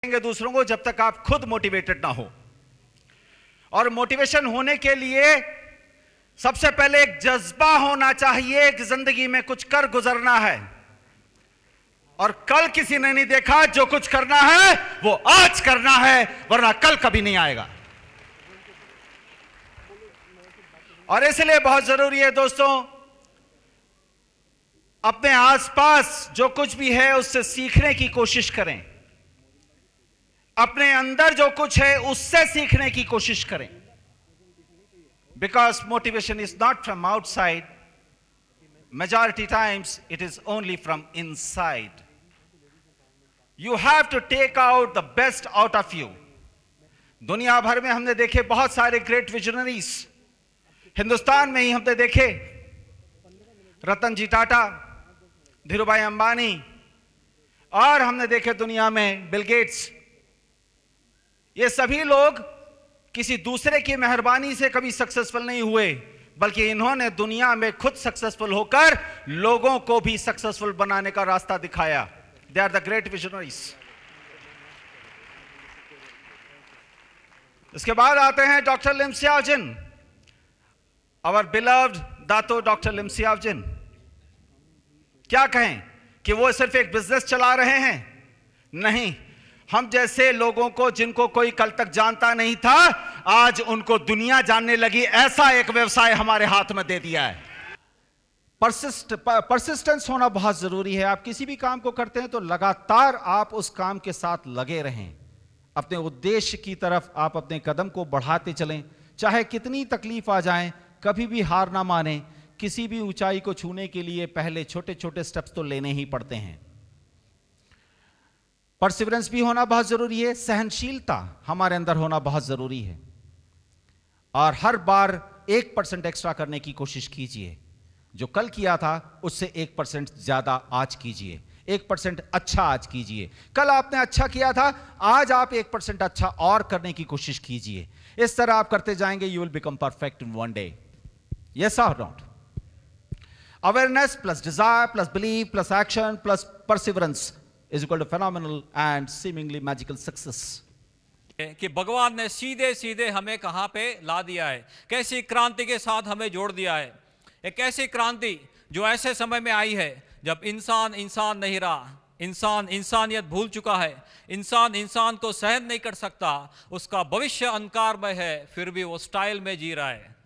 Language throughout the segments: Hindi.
दूसरों को जब तक आप खुद मोटिवेटेड ना हो। और मोटिवेशन होने के लिए सबसे पहले एक जज्बा होना चाहिए कि जिंदगी में कुछ कर गुजरना है, और कल किसी ने नहीं देखा। जो कुछ करना है वो आज करना है, वरना कल कभी नहीं आएगा। और इसलिए बहुत जरूरी है दोस्तों, अपने आसपास जो कुछ भी है उससे सीखने की कोशिश करें। अपने अंदर जो कुछ है उससे सीखने की कोशिश करें। Because motivation is not from outside, majority times it is only from inside. You have to take out the best out of you. दुनिया भर में हमने देखे बहुत सारे ग्रेट विजनरीज। हिंदुस्तान में ही हमने देखे रतन जी टाटा, धीरूभाई अंबानी, और हमने देखे दुनिया में बिल गेट्स। ये सभी लोग किसी दूसरे की मेहरबानी से कभी सक्सेसफुल नहीं हुए, बल्कि इन्होंने दुनिया में खुद सक्सेसफुल होकर लोगों को भी सक्सेसफुल बनाने का रास्ता दिखाया। They are the great visionaries. इसके बाद आते हैं doctor Lim Xiaojin, our beloved Dato doctor Lim Xiaojin. क्या कहें कि वो सिर्फ एक बिजनेस चला रहे हैं? नहीं, हम जैसे लोगों को, जिनको कोई कल तक जानता नहीं था, आज उनको दुनिया जानने लगी। ऐसा एक व्यवसाय हमारे हाथ में दे दिया है। परसिस्टेंस होना बहुत जरूरी है। आप किसी भी काम को करते हैं तो लगातार आप उस काम के साथ लगे रहें। अपने उद्देश्य की तरफ आप अपने कदम को बढ़ाते चलें, चाहे कितनी तकलीफ आ जाए, कभी भी हार ना माने। किसी भी ऊंचाई को छूने के लिए पहले छोटे छोटे स्टेप्स तो लेने ही पड़ते हैं। परसिवरेंस भी होना बहुत जरूरी है। सहनशीलता हमारे अंदर होना बहुत जरूरी है। और हर बार 1% एक्स्ट्रा करने की कोशिश कीजिए। जो कल किया था उससे 1% ज्यादा आज कीजिए। 1% अच्छा आज कीजिए। कल आपने अच्छा किया था, आज आप 1% अच्छा और करने की कोशिश कीजिए। इस तरह आप करते जाएंगे, you will become perfect in one day. Yes और not? Awareness plus desire plus believe plus action plus perseverance is equal to phenomenal and seemingly magical success. कि भगवान ने सीधे सीधे हमें कहां पे ला दिया है, कैसी क्रांति के साथ हमें जोड़ दिया है। एक ऐसी क्रांति जो ऐसे समय में आई है जब इंसान इंसान नहीं रहा, इंसान इंसानियत भूल चुका है, इंसान इंसान को सहन नहीं कर सकता, उसका भविष्य अंधकार में है, फिर भी वो स्टाइल में जी रहा है।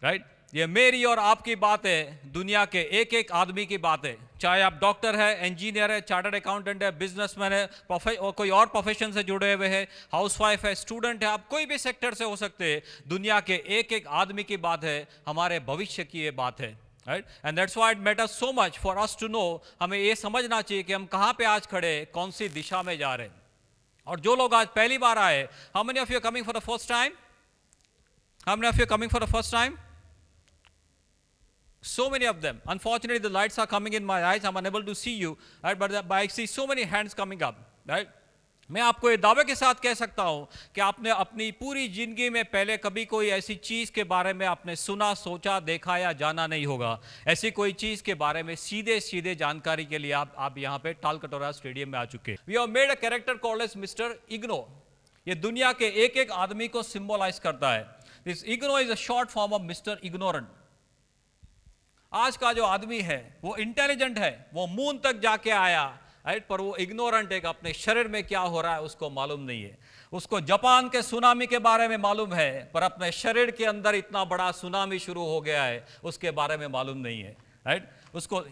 राइट? ये मेरी और आपकी बात है, दुनिया के एक एक आदमी की बात है। चाहे आप डॉक्टर है, इंजीनियर है, चार्टर्ड अकाउंटेंट है, बिजनेसमैन है, और कोई और प्रोफेशन से जुड़े हुए हैं, हाउसवाइफ है, स्टूडेंट है, आप कोई भी सेक्टर से हो सकते हैं। दुनिया के एक एक आदमी की बात है, हमारे भविष्य की ये बात है। Right? And that's why it matters so much for us to know. हमें ये समझना चाहिए कि हम कहाँ पे आज खड़े, कौन सी दिशा में जा रहे हैं। और जो लोग आज पहली बार आए, how many of you coming for the first time? How many of you coming for the first time? So many of them. Unfortunately, the lights are coming in my eyes. I'm unable to see you, right? But I see so many hands coming up, right? मैं आपको ये दावे के साथ कह सकता हूँ कि आपने अपनी पूरी जिंदगी में पहले कभी कोई ऐसी चीज़ के बारे में आपने सुना, सोचा, देखा या जाना नहीं होगा। ऐसी कोई चीज़ के बारे में सीधे सीधे जानकारी के लिए आप यहाँ पे टालकटोरा स्टेडियम में आ चुके हैं। We have made a character called as mister IGNOU. ये दुनिया के एक एक आदमी को सिंबलाइज करता है। This IGNOU is a short form of mister ignorant. आज का जो आदमी है वो इंटेलिजेंट है, वो मून तक जाके आया, राइट? पर वो इग्नोरेंट है कि अपने शरीर में क्या हो रहा है उसको मालूम नहीं है। उसको जापान के सुनामी के बारे में मालूम है, पर अपने शरीर के अंदर इतना बड़ा सुनामी शुरू हो गया है उसके बारे में मालूम नहीं है। राइट? उसको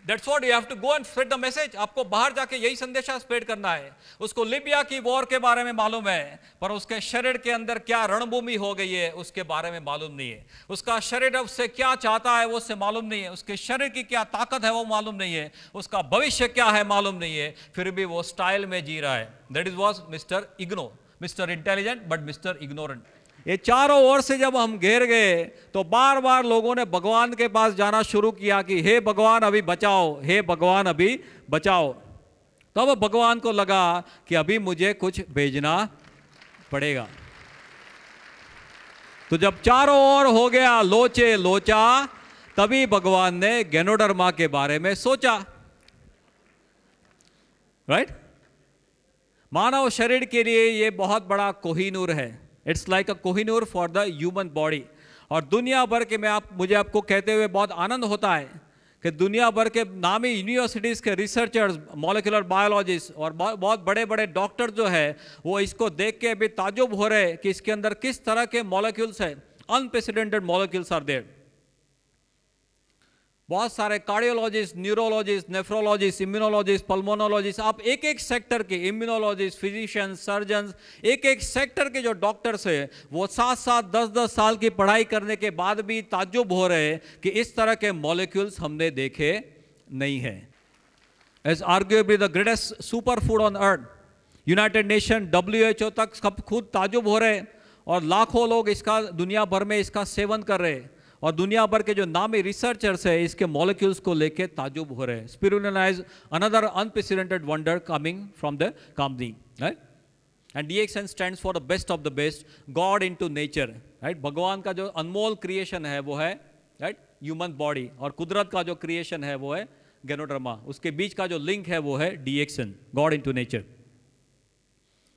That's what you have to go and spread the message. आपको बाहर जाके यही संदेशा स्प्रेड करना है। उसको लिबिया की वॉर के बारे में मालूम है, पर उसके शरीर के अंदर क्या रणभूमि हो गई है उसके बारे में मालूम नहीं है। उसका शरीर उससे क्या चाहता है वो उससे मालूम नहीं है। उसके शरीर की क्या ताकत है वो मालूम नहीं है। उसका भविष्य क्या है मालूम नहीं है। फिर भी वो स्टाइल में जी रहा है। That is was mister IGNOU, mister intelligent but mister ignorant. ये चारों ओर से जब हम घेर गए तो बार बार लोगों ने भगवान के पास जाना शुरू किया कि हे भगवान अभी बचाओ, हे भगवान अभी बचाओ। तब तो भगवान को लगा कि अभी मुझे कुछ भेजना पड़ेगा। तो जब चारों ओर हो गया लोचे लोचा, तभी भगवान ने गैनोडर्मा के बारे में सोचा। राइट? मानव शरीर के लिए ये बहुत बड़ा कोहिनूर है। It's like a Kohinoor for the human body. और दुनिया भर के मुझे आपको कहते हुए बहुत आनंद होता है कि दुनिया भर के नामी यूनिवर्सिटीज़ के रिसर्चर्स, मॉलिक्यूलर बायोलॉजिस्ट और बहुत बड़े बड़े डॉक्टर जो है वो इसको देख के अभी ताजुब हो रहे हैं कि इसके अंदर किस तरह के मॉलिक्यूल्स हैं। Unprecedented molecules are there. बहुत सारे cardiologist, neurologist, nephrologist, immunologist, pulmonologist, आप एक एक सेक्टर के इम्यूनोलॉजिस्ट, फिजिशियंस, सर्जन्स, एक एक सेक्टर के जो डॉक्टर्स हैं वो 7-7, 10-10 साल की पढ़ाई करने के बाद भी ताज्जुब हो रहे हैं कि इस तरह के मॉलिक्यूल्स हमने देखे नहीं हैं। As arguably the greatest super food on earth, United Nation, WHO तक सब खुद ताज्जुब हो रहे हैं और लाखों लोग इसका दुनिया भर में इसका सेवन कर रहे हैं। और दुनिया भर के जो नामी रिसर्चर्स है इसके मॉलिक्यूल्स को लेके ताजुब हो रहे हैं। Spirulina is another unprecedented wonder coming from the company, right? And DXN stands for the best of the best, God into nature, right? भगवान का जो अनमोल क्रिएशन है वो है, राइट, ह्यूमन बॉडी, और कुदरत का जो क्रिएशन है वो है गैनोडर्मा। उसके बीच का जो लिंक है वो है DXN, God into nature.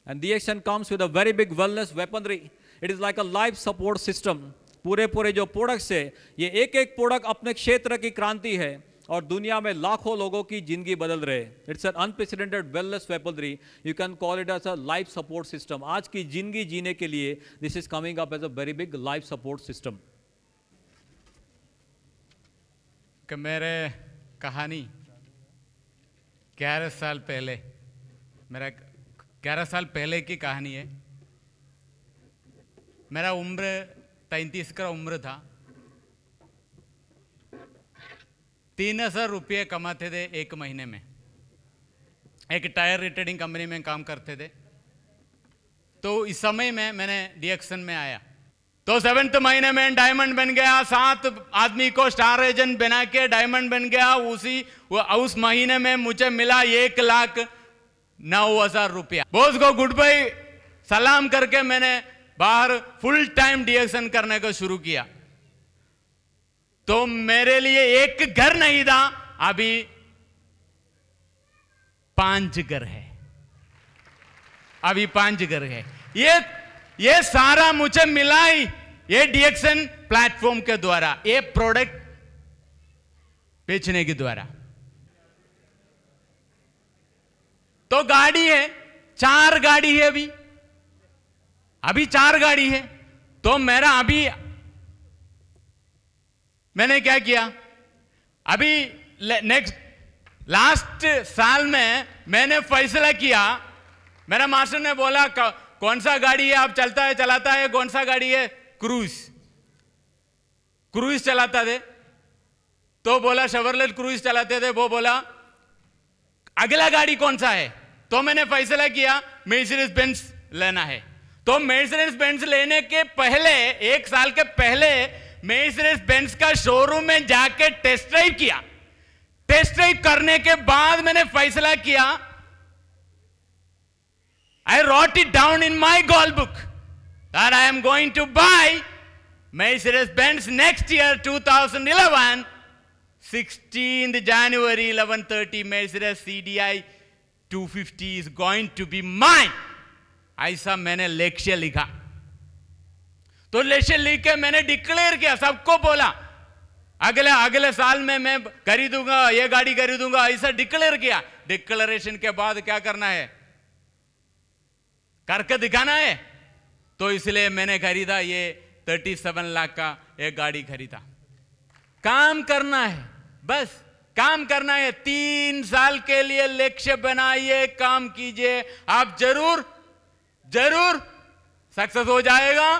And DXN comes with a very big wellness weaponry. It is like a life support system. पूरे जो प्रोडक्ट्स है, ये एक एक प्रोडक्ट अपने क्षेत्र की क्रांति है और दुनिया में लाखों लोगों की जिंदगी बदल रहे हैं। It's an unprecedented wellness weaponry, you can call it as a life support system. आज की जिंदगी जीने के लिए this is coming up as a very big life support system. मेरे कहानी 11 साल पहले, मेरा 11 साल पहले की कहानी है। मेरा उम्र 33 का उम्र था। 3000 रुपये कमाते थे एक महीने में। एक टायर रिटेलिंग कंपनी में काम करते थे। तो इस समय में मैंने DXN में आया तो 7th महीने में डायमंड बन गया। 7 आदमी को स्टार एजेंट बना के डायमंड बन गया। उस महीने में मुझे मिला 1,09,000 रुपया। बॉस को गुड बाय सलाम करके मैंने बाहर फुल टाइम DXN करने को शुरू किया। तो मेरे लिए एक घर नहीं था, अभी 5 घर है। अभी 5 घर है। ये सारा मुझे मिला ही ये DXN प्लेटफॉर्म के द्वारा, ये प्रोडक्ट बेचने के द्वारा। तो गाड़ी है, 4 गाड़ी है। अभी 4 गाड़ी है। तो मेरा अभी मैंने क्या किया, अभी लास्ट साल में मैंने फैसला किया। मेरा मास्टर ने बोला कौन सा गाड़ी है आप चलाता है, कौन सा गाड़ी है? क्रूज चलाता थे। तो बोला शेवरलेट क्रूज चलाते थे। वो बोला अगला गाड़ी कौन सा है? तो मैंने फैसला किया मर्सिडीज बेंज लेना है। तो मर्सिडीज बेंज लेने के पहले, 1 साल के पहले, मर्सिडीज बेंज का शोरूम में जाके टेस्ट ड्राइव किया। टेस्ट ड्राइव करने के बाद मैंने फैसला किया, I wrote it down in my goal book that I am going to buy Mercedes Benz next year 2011, 16th January 11:30 Mercedes CDI 250 is going to be mine. ऐसा मैंने लक्ष्य लिखा। तो लक्ष्य लिख के मैंने डिक्लेयर किया, सबको बोला अगले साल में मैं खरीदूंगा, ये गाड़ी खरीदूंगा, ऐसा डिक्लेयर किया। डिक्लेरेशन के बाद क्या करना है? करके दिखाना है। तो इसलिए मैंने खरीदा, ये 37 लाख का एक गाड़ी खरीदा। काम करना है, बस काम करना है। 3 साल के लिए लक्ष्य बनाइए, काम कीजिए, आप जरूर सक्सेस हो जाएगा,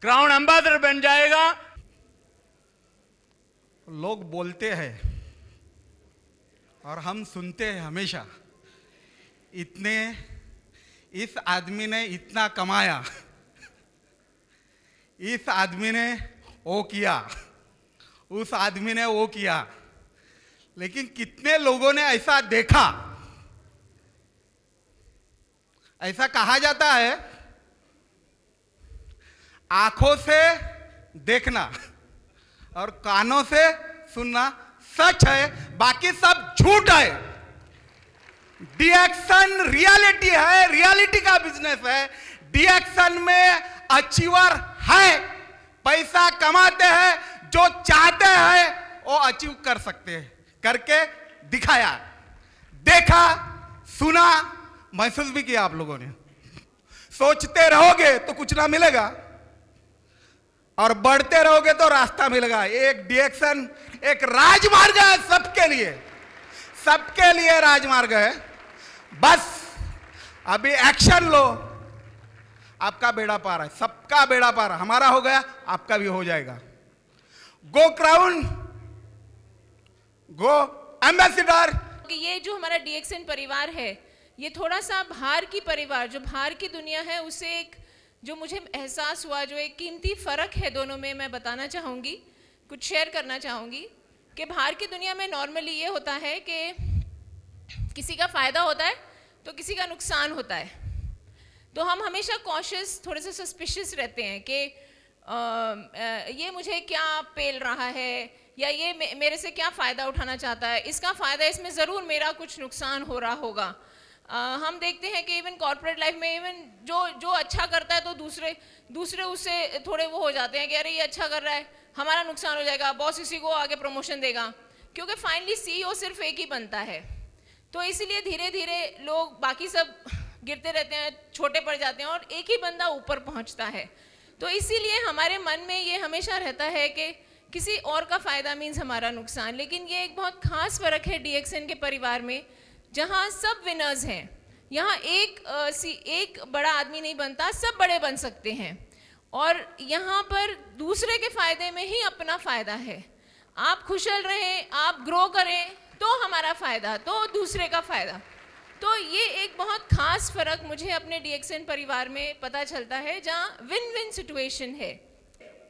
क्राउन एम्बेसडर बन जाएगा। लोग बोलते हैं और हम सुनते हैं हमेशा, इस आदमी ने इतना कमाया, इस आदमी ने वो किया, उस आदमी ने वो किया। लेकिन कितने लोगों ने ऐसा देखा? ऐसा कहा जाता है, आंखों से देखना और कानों से सुनना सच है, बाकी सब झूठ है। DXN रियलिटी है, रियलिटी का बिजनेस है। डीएक्शन में अचीवर है, पैसा कमाते हैं, जो चाहते हैं वो अचीव कर सकते हैं, करके दिखाया, देखा, सुना, महसूस भी किया। आप लोगों ने सोचते रहोगे तो कुछ ना मिलेगा, और बढ़ते रहोगे तो रास्ता मिलेगा। एक डीएक्शन एक राजमार्ग है सबके लिए, सबके लिए राजमार्ग है। बस अभी एक्शन लो, आपका बेड़ा पार है, सबका बेड़ा पार। हमारा हो गया, आपका भी हो जाएगा। गो क्राउन, गो एम्बेसडर। ये जो हमारा डीएक्सन परिवार है, ये थोड़ा सा बाहर की परिवार, जो बाहर की दुनिया है, उसे एक जो मुझे एहसास हुआ, जो एक कीमती फ़र्क है दोनों में, मैं बताना चाहूँगी, कुछ शेयर करना चाहूँगी। कि बाहर की दुनिया में नॉर्मली ये होता है कि किसी का फ़ायदा होता है तो किसी का नुकसान होता है, तो हम हमेशा कॉशियस, थोड़े से सस्पिशियस रहते हैं कि ये मुझे क्या पेल रहा है, या ये मेरे से क्या फ़ायदा उठाना चाहता है, इसका फ़ायदा, इसमें ज़रूर मेरा कुछ नुकसान हो रहा होगा। हम देखते हैं कि इवन कॉर्पोरेट लाइफ में, इवन जो अच्छा करता है तो दूसरे उससे थोड़े वो हो जाते हैं कि अरे ये अच्छा कर रहा है, हमारा नुकसान हो जाएगा, बॉस इसी को आगे प्रमोशन देगा, क्योंकि फाइनली सीईओ सिर्फ एक ही बनता है। तो इसीलिए धीरे धीरे लोग बाकी सब गिरते रहते हैं, छोटे पड़ जाते हैं, और एक ही बंदा ऊपर पहुंचता है। तो इसीलिए हमारे मन में ये हमेशा रहता है कि किसी और का फ़ायदा मीन्स हमारा नुकसान। लेकिन ये एक बहुत ख़ास फ़र्क है डीएक्सन के परिवार में, जहाँ सब विनर्स हैं। यहाँ एक बड़ा आदमी नहीं बनता, सब बड़े बन सकते हैं, और यहाँ पर दूसरे के फ़ायदे में ही अपना फ़ायदा है। आप खुशहाल रहें, आप ग्रो करें तो हमारा फ़ायदा, तो दूसरे का फ़ायदा। तो ये एक बहुत ख़ास फ़र्क मुझे अपने डीएक्सन परिवार में पता चलता है, जहाँ विन विन सिचुएशन है।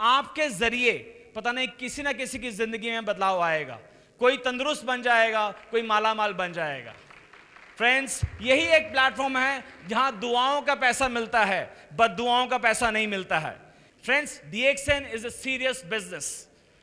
आपके ज़रिए पता नहीं किसी ना किसी की ज़िंदगी में बदलाव आएगा, कोई तंदुरुस्त बन जाएगा, कोई मालामाल बन जाएगा। फ्रेंड्स, यही एक प्लेटफॉर्म है जहां दुआओं का पैसा मिलता है, बद्दुआओं का पैसा नहीं मिलता है। Friends, DXN is a serious business.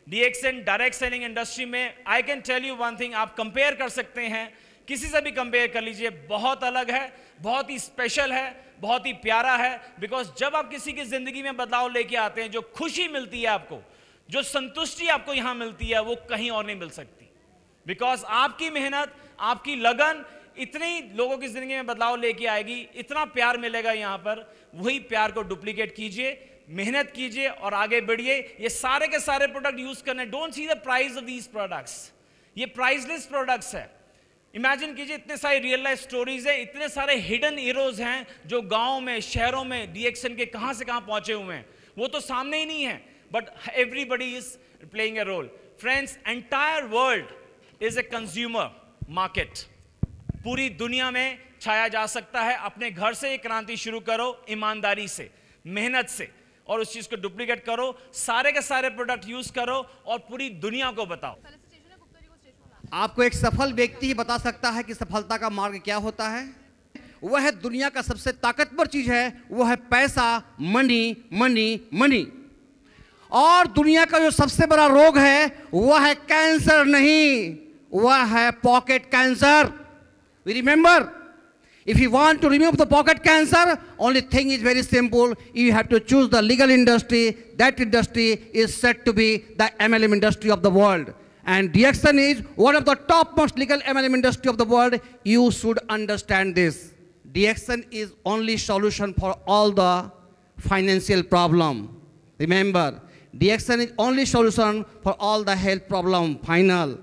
DXN direct selling industry में I can tell you one thing, आप कंपेयर कर सकते हैं, किसी से भी कंपेयर कर लीजिए, बहुत अलग है, बहुत ही स्पेशल है, बहुत ही प्यारा है। बिकॉज जब आप किसी की जिंदगी में बदलाव लेके आते हैं, जो खुशी मिलती है आपको, जो संतुष्टि आपको यहां मिलती है, वो कहीं और नहीं मिल सकती। बिकॉज आपकी मेहनत, आपकी लगन इतनी लोगों की जिंदगी में बदलाव लेके आएगी, इतना प्यार मिलेगा यहां पर। वही प्यार को डुप्लीकेट कीजिए, मेहनत कीजिए और आगे बढ़िए। ये सारे के सारे प्रोडक्ट यूज करने, don't see the price of these products, ये प्राइसलेस प्रोडक्ट्स है। इमेजिन कीजिए, इतने सारे रियल लाइफ स्टोरीज है, इतने सारे हिडन हीरोज हैं जो गांव में, शहरों में डीएक्सन के कहां से कहां पहुंचे हुए हैं, वो तो सामने ही नहीं है, but everybody is playing a role. Friends, entire world is a consumer market. पूरी दुनिया में छाया जा सकता है। अपने घर से ये क्रांति शुरू करो, ईमानदारी से, मेहनत से, और उस चीज को डुप्लीकेट करो, सारे के सारे प्रोडक्ट यूज करो और पूरी दुनिया को बताओ। आपको एक सफल व्यक्ति ही बता सकता है कि सफलता का मार्ग क्या होता है। वह है दुनिया का सबसे ताकतवर चीज है, वो है पैसा, मनी मनी मनी। और दुनिया का जो सबसे बड़ा रोग है वह है कैंसर नहीं, वह है pocket cancer. We remember, if you want to remove the pocket cancer, only thing is very simple. You have to choose the legal industry. That industry is said to be the MLM industry of the world. And DXN is one of the topmost legal MLM industry of the world. You should understand this. DXN is only solution for all the financial problem. Remember, DXN is only solution for all the health problem, final.